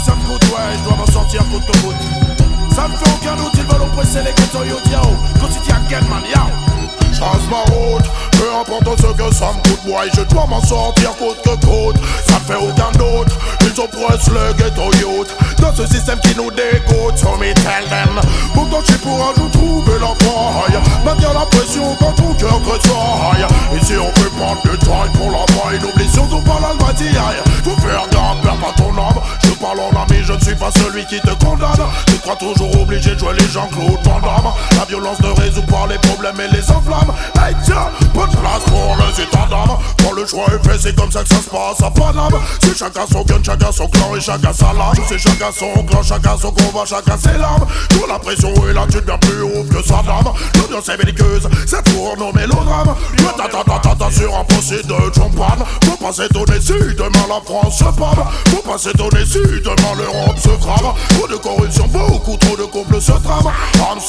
ça me coûte, ouais, je dois m'en sortir coûte que coûte. Ça me fait aucun doute, ils veulent oppresser les ghettos, yo, yao. Quotidien, man, yao. Change ma route, peu importe ce que ça me coûte, ouais, je dois m'en sortir coûte que coûte. Ça me fait aucun doute, ils oppressent le ghetto youth dans ce système qui nous dégoûte, so me tell them. Pourtant je suis pour un jour trouver la faille, maintenir la pression quand ton cœur tressaille. Ici on peut prendre du temps pour la maille, n'oublie surtout pas l'almatiaille. Faut faire gaffe, perds pas ton âme. Je parle en ami, je ne suis pas celui qui te condamne. Tu crois toujours obligé de jouer les Jean-Claude Van Damme. La violence ne résout pas les problèmes et les enflammes. Hey tiens, pas de place pour les états d'âme. Quand le choix est fait, c'est comme ça que ça se passe à Paname. C'est chacun son gun, chacun son clan et chacun sa lame. C'est chacun son clan, chacun son combat, chacun ses larmes. Quand la pression est là, tu deviens plus ouf que sa dame. L'ambiance est belliqueuse, ça tourne au mélodrame. Ta sur un procès de champagne. Faut pas s'étonner si demain la France se pâme. Faut pas s'étonner si demain l'Europe se crame. Trop de corruption, beaucoup trop de couples se trament. Ram,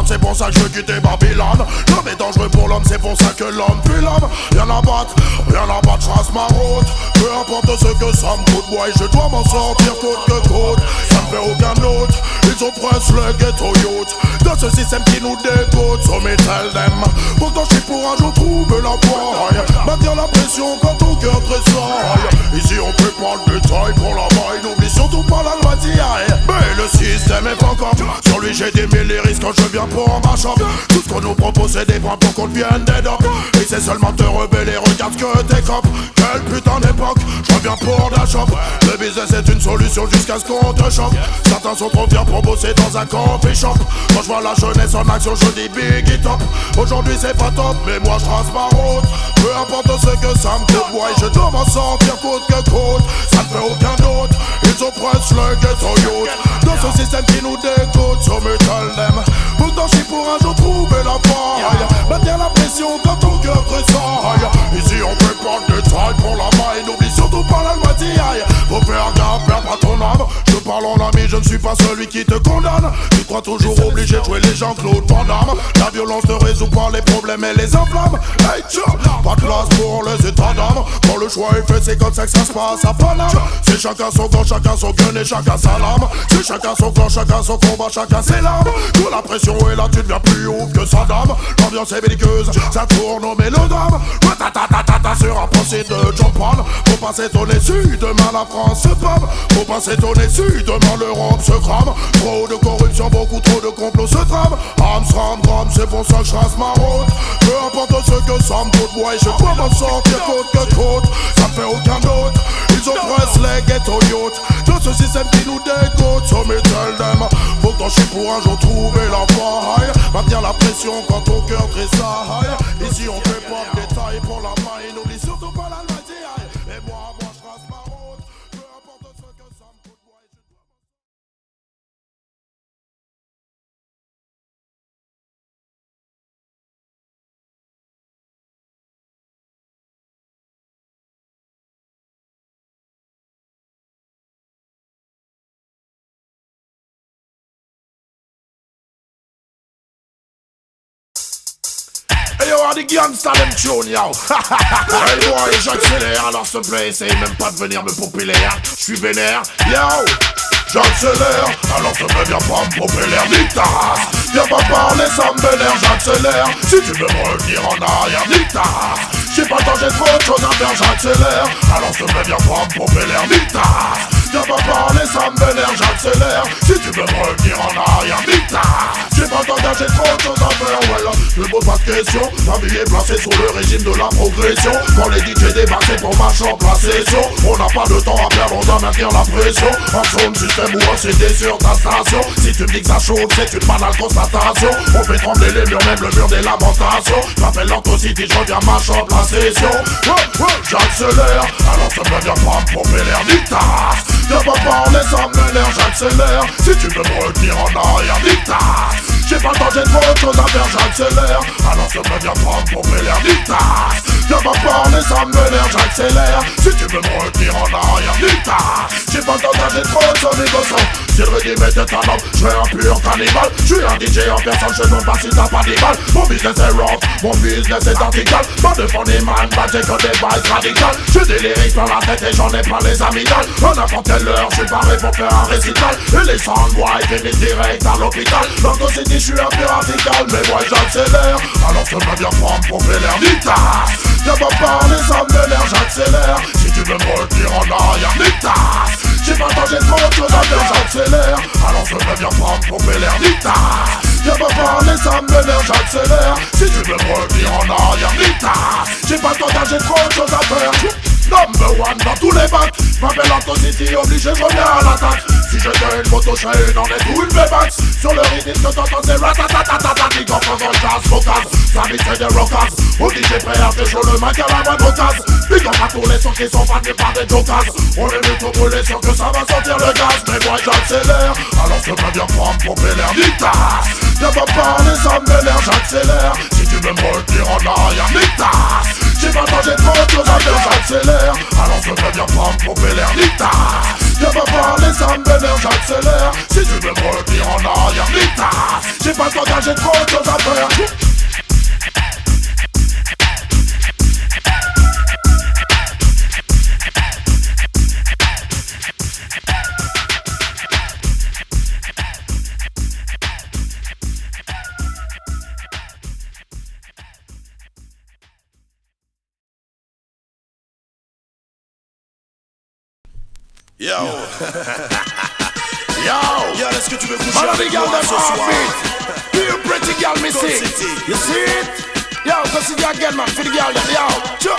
c'est pour ça que je veux quitter Babylone. L'homme est dangereux pour l'homme, c'est pour ça que l'homme tue l'homme. Rien à battre, je trace ma route. Peu importe ce que ça me coûte, ouais, je dois m'en sortir coûte que coûte. Ça me fait aucun doute, ils oppressent le ghetto youth dans ce système qui nous dégoûte, so me tell them. Pourtant je suis pour un jour trouver la faille, maintenir la pression quand ton cœur tressaille. Ici on peut prendre du détail pour la maille, n'oublie surtout pas la loi d'hier. Mais le système est pas comme sur lui j'ai des mille risques quand je viens pour ma shop. Tout ce qu'on nous propose c'est des bras pour qu'on devienne des docs. Et c'est seulement te rebeller, regarde ce que t'es cop. Quelle putain d'époque, je reviens pour la shop. Le business est une solution jusqu'à ce qu'on te choque. Certains sont trop fiers pour bosser dans un coffee shop. Quand je vois la jeunesse en action je dis big it up. Aujourd'hui c'est pas top mais moi je trace ma route. Peu importe ce que ça me coûte, ouais, je dois m'en sortir coûte que coûte. Ça ne fait aucun doute, ils oppressent le ghetto youth dans ce système qui nous dégoûte, so me tell them. Pourtant je suis pour un jour trouver la faille, maintenir la pression quand ton cœur tressaille. Ici on peut prendre du taille pour la maille, n'oublie surtout pas la loi d'hier. Faut faire gaffe, perds pas ton âme. Je parle en ami, je ne suis pas celui qui te condamne. Tu crois toujours obligé de jouer les Jean-Claude Van Damme. La violence ne résout pas les problèmes et les enflammes. Hey tiens, pas de place pour les états d'âme. Quand le choix est fait, c'est comme ça que ça se passe à Paname. C'est chacun son camp, chacun son gun et chacun sa lame. C'est chacun son clan, chacun son combat, chacun ses larmes. Quand la pression est là, tu deviens plus ouf que sa dame. L'ambiance est belliqueuse, ça tourne au mélodrame. Sur un procès de John Paul. Faut pas s'étonner si demain la France se pâme. Faut pas s'étonner si demain l'Europe se crame. Trop de corruption, beaucoup trop de complots se trament. Ram, c'est pour ça que je trace ma route. Peu importe ce que ça me coûte, ouais, je dois m'en sortir coûte que coûte. Ça me fait aucun doute, ils oppressent les ghetto youth dans ce système qui nous dégoûte, so me tell them. Pourtant je suis pour un jour trouver la faille, maintenir la pression quand ton cœur tressaille. Ici on fait pas de détails pour la maille, n'oublie surtout pas la loi d'hier. Et moi je trace ma route. Peu importe ce que ça me coûte, ouais, je dois... Hey yo, the gangsta them tune yo. Hey boy, j'accélère, alors s'il te plaît, essaye même pas de venir me popper l'air. J'suis vénère, yo. J'accélère, alors te me viens pas me popper l'air, nique ta race. Viens pas parler, ça me vénère, j'accélère. Si tu veux me revenir en arrière, nique ta race. J'ai pas le temps, j'ai trop de choses à faire, j'accélère. Alors te me viens pas me popper l'air, nique ta race. Viens pas parler, ça me vénère, j'accélère. Si tu veux me revenir en arrière, nique ta race. J'ai pas le temps, j'ai trop de choses à faire, voilà. Je me pose pas de questions, ma vie est placée sous le régime de la progression. Quand les DJ débarquent, c'est pour ma chambre, la session. On n'a pas de temps à perdre, on doit maintenir la pression. En zone système ou en CD sur ta station. Si tu me dis que ça chauffe, c'est une banale constatation. On fait trembler les murs, même le mur des lamentations. J'appelle l'Antocity, je reviens ma chambre, la session. J'accélère, alors ça me vient pas me pomper l'air, nique ta race. Viens pas parler, ça m'énerve, j'accélère. Si tu veux me retenir en arrière, nique ta race. J'ai pas le temps, j'ai trop de choses à faire, j'accélère. Alors ça me vient pas me pomper l'air, nique ta race. Viens va parler, ça me vénère, j'accélère. Si tu veux me retenir en arrière, nique-ta. J'ai pas le temps d'âger trop de son négociant. Si le régime était un homme, je serais un pur cannibale. Je suis un DJ en personne, je ne pas si t'as pas des balles. Mon business est rough, mon business est vertical. Pas de fond des man, bah j'ai que des bails radicales. J'ai des lyrics dans la tête et j'en ai pas les amygdales. À n'importe quelle heure, je suis paré pour faire un récital. Et les soundboys finissent direct à l'hôpital. Dans ton city, je suis un peu radical, mais moi j'accélère. Alors je me bien prendre pour faire l'air d'Ita. Viens pas parler, ça me vénère, j'accélère. Si tu veux me retenir en arrière, Nita. J'ai pas le temps, j'ai trop de choses à faire, j'accélère. Alors je me bien prendre pour faire l'air d'Ita. Viens pas parler, ça me vénère, j'accélère. Si tu veux me retenir en arrière, Nita. J'ai pas le temps, j'ai trop de choses à faire. Number one dans tous les bacs. M'appelle Anton City, obligé, je reviens à l'attaque. Si j'étais une moto, je serais une en est ou une V-Max. Sur le rythme que t'entends, c'est ratatatatata. Big up en jazz, focus. Ça vite c'est des rockers. Au DJ prêt à faire chaud le mic à la moindre occasion. Big up à tous les sons qui sont faits par des jokers. On est venu tout brûler, sûr que ça va sortir le gaz. Mais moi j'accélère, alors je peux bien prendre pour l'air Nita. Viens pas parler, ça me vénère, j'accélère. Si tu veux me retenir en arrière, Nita. J'ai pas le temps, j'ai trop de choses à faire, j'accélère. Alors je peux bien prendre pour l'air Nita. Viens pas parler, ça me vénère, j'accélère. Si tu veux me retenir en arrière, Nita. J'ai pas le temps, j'ai trop de choses à faire. Yo. Yo, est-ce que tu veux coucher avec moi ce soir? Feel pretty girl, me see. You see it? Yo, go see the again, man. For the girl, yo.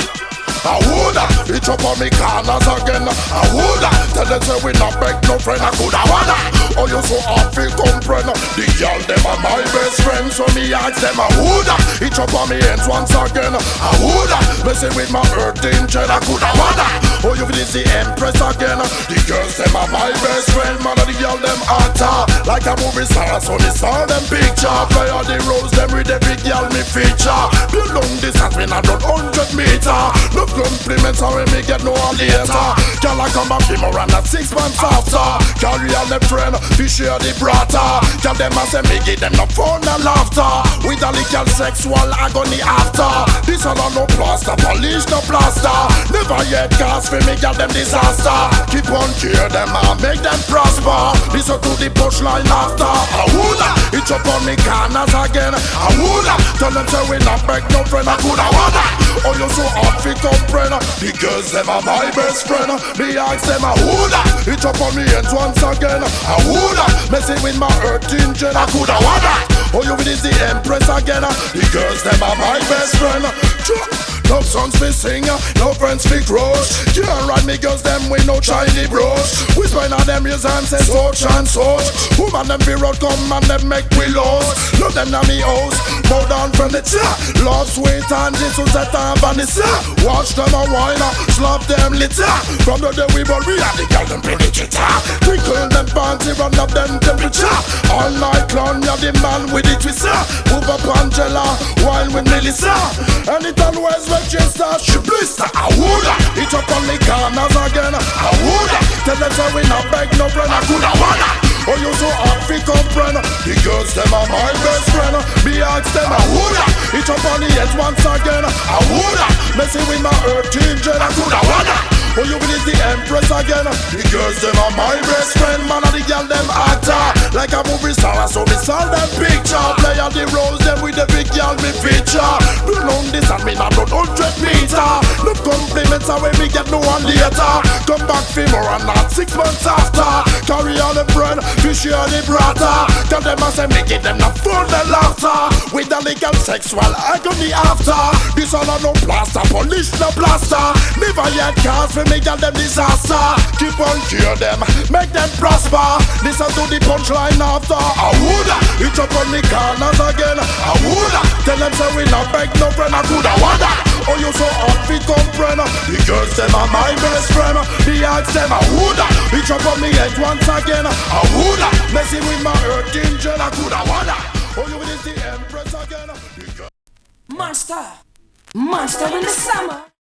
I woulda, it up on me corners again. I woulda, tell them say we not beg no friend. I coulda wanna. Oh, you so hard feel comprehend. The girl them are my best friend, so me ask them. I woulda, it up on me hands once again. I woulda, messing with my earth angel. I coulda wanna. Oh, you feel the empress again. The girls them are my best friend. Man, the girl them hotter like a movie star. So me saw them picture. Play all the roles them with the big girl me feature. Build long distance when I run 100 meter. No compliments are when me get no later. Girl I come back him around at 6 months after. Carry all the friend, we share the brata. Girl them a say me give them no fun and laughter. With a little sexual agony after. This all no plaster, polish no plaster. Never yet cast for me girl them disaster. Keep on cheer them and make them prosper. Listen to the punchline after. I woulda, it's up on me corners again. I woulda, tell them say we not beg no friend. I coulda wanna. Oh you so hard fi comprehend. The girls them are my best friend. Me ask them I woulda, it's up on me hands once again. I woulda, messing with my earth engine. I coulda wanna. Oh you is the empress again. The girls them are my best friend. No songs fi sing, no friends fi crush. Can't ride me girls them with no shiny brush. We spend on them years and say such and such. Woman them be road come and them make we lost. Love them na me house, more than furniture. Love sweet and Jesus at and Vanessa. Watch them a wine, slap them litter. From the day we born we have the girl them play the guitar. Twinkle them panty, run up them temperature. All night long we have the man with the twister. Move up Angela, wine with Melissa. Anytime where's Manchester, she blister. I woulda, it up on the corners again. I woulda, tell them say we not beg no friend. I coulda wanna. Oh you so hard fi comprehend. The girls them are my best friend. Me ask them I woulda, it up on the head once again. I woulda, messing with my earth angel. I coulda wanna. Oh you is the empress again. The girls them are my best friend. Man and the girl them actor like a movie star. So me saw them picture. Play all the roles them with the big girl me feature. Do long this and me not run 100 meter. No compliments are when me get no one later. Come back for more and not 6 months after. Carry all the bread, we share the brata. Tell them I say me give them the fun and laughter. With the legal sexual agony after. This all a no plaster, polish no plaster. Never yet cast for me girl them disaster. Keep on cheer them, make them prosper. Listen to the punchline after. I woulda, it up on me corners again. I woulda, tell them say we not beg no friend. I coulda wanna. Oh you so hard fi comprehend. The girls them are my best friend. Me ask them I woulda, it up on me head once again. I woulda, messing with my earth angel. I coulda wanna. Oh you is the empress again. Master, Monster in the summer.